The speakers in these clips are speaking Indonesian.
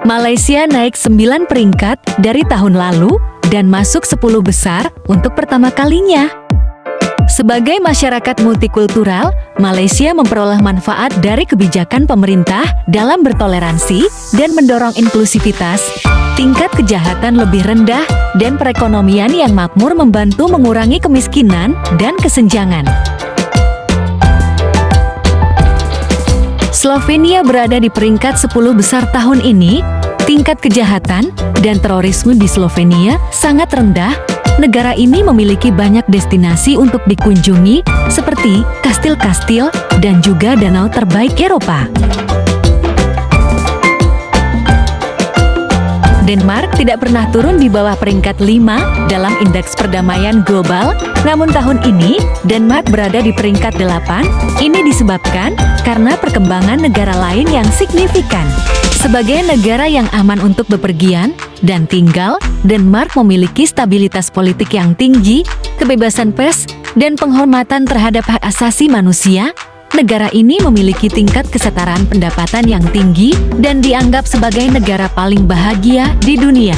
Malaysia naik 9 peringkat dari tahun lalu dan masuk 10 besar untuk pertama kalinya. Sebagai masyarakat multikultural, Malaysia memperoleh manfaat dari kebijakan pemerintah dalam bertoleransi dan mendorong inklusivitas. Tingkat kejahatan lebih rendah dan perekonomian yang makmur membantu mengurangi kemiskinan dan kesenjangan. Slovenia berada di peringkat 10 besar tahun ini. Tingkat kejahatan dan terorisme di Slovenia sangat rendah. Negara ini memiliki banyak destinasi untuk dikunjungi, seperti kastil-kastil dan juga danau terbaik Eropa. Denmark tidak pernah turun di bawah peringkat 5 dalam indeks perdamaian global, namun tahun ini Denmark berada di peringkat 8. Ini disebabkan karena perkembangan negara lain yang signifikan. Sebagai negara yang aman untuk bepergian dan tinggal, Denmark memiliki stabilitas politik yang tinggi, kebebasan pers, dan penghormatan terhadap hak asasi manusia. Negara ini memiliki tingkat kesetaraan pendapatan yang tinggi dan dianggap sebagai negara paling bahagia di dunia.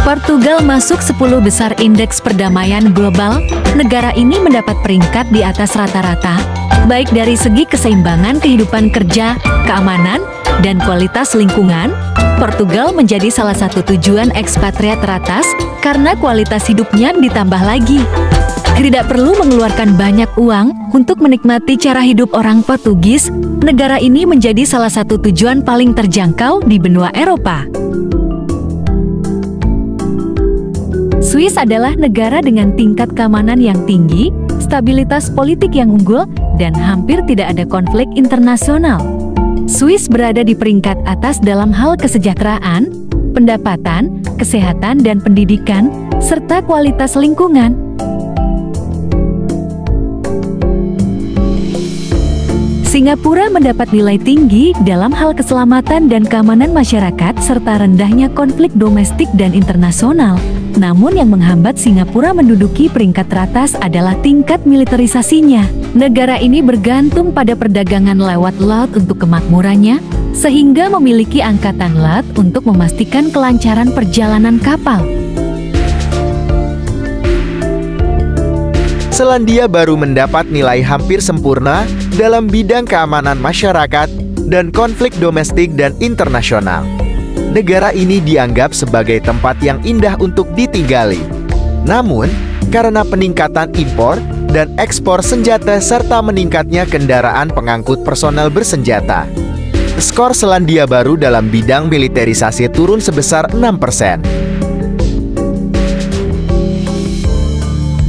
Portugal masuk 10 besar indeks perdamaian global. Negara ini mendapat peringkat di atas rata-rata, baik dari segi keseimbangan kehidupan kerja, keamanan, dan kualitas lingkungan. Portugal menjadi salah satu tujuan ekspatriat teratas karena kualitas hidupnya ditambah lagi. Tidak perlu mengeluarkan banyak uang untuk menikmati cara hidup orang Portugis. Negara ini menjadi salah satu tujuan paling terjangkau di benua Eropa. Swiss adalah negara dengan tingkat keamanan yang tinggi, stabilitas politik yang unggul, dan hampir tidak ada konflik internasional. Swiss berada di peringkat atas dalam hal kesejahteraan, pendapatan, kesehatan dan pendidikan, serta kualitas lingkungan. Singapura mendapat nilai tinggi dalam hal keselamatan dan keamanan masyarakat serta rendahnya konflik domestik dan internasional. Namun yang menghambat Singapura menduduki peringkat teratas adalah tingkat militerisasinya. Negara ini bergantung pada perdagangan lewat laut untuk kemakmurannya, sehingga memiliki angkatan laut untuk memastikan kelancaran perjalanan kapal. Selandia Baru mendapat nilai hampir sempurna dalam bidang keamanan masyarakat dan konflik domestik dan internasional. Negara ini dianggap sebagai tempat yang indah untuk ditinggali. Namun, karena peningkatan impor dan ekspor senjata serta meningkatnya kendaraan pengangkut personel bersenjata, skor Selandia Baru dalam bidang militerisasi turun sebesar 6%.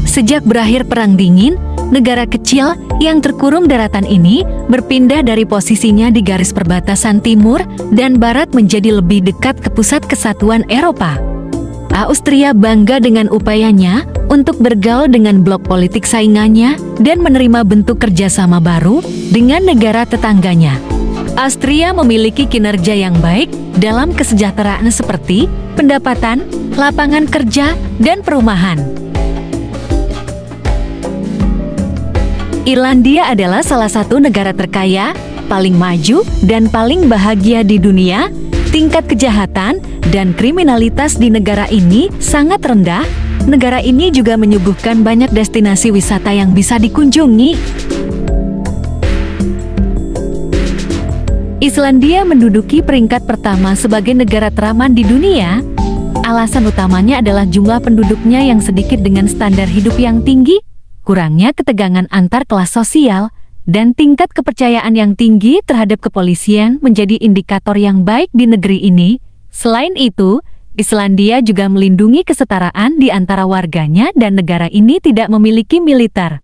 Sejak berakhir Perang Dingin, negara kecil yang terkurung daratan ini berpindah dari posisinya di garis perbatasan timur dan barat menjadi lebih dekat ke pusat kesatuan Eropa. Austria bangga dengan upayanya untuk bergaul dengan blok politik saingannya dan menerima bentuk kerjasama baru dengan negara tetangganya. Austria memiliki kinerja yang baik dalam kesejahteraan seperti pendapatan, lapangan kerja, dan perumahan. Irlandia adalah salah satu negara terkaya, paling maju, dan paling bahagia di dunia. Tingkat kejahatan dan kriminalitas di negara ini sangat rendah. Negara ini juga menyuguhkan banyak destinasi wisata yang bisa dikunjungi. Islandia menduduki peringkat pertama sebagai negara teraman di dunia. Alasan utamanya adalah jumlah penduduknya yang sedikit dengan standar hidup yang tinggi, kurangnya ketegangan antar kelas sosial, dan tingkat kepercayaan yang tinggi terhadap kepolisian menjadi indikator yang baik di negeri ini. Selain itu, Islandia juga melindungi kesetaraan di antara warganya dan negara ini tidak memiliki militer.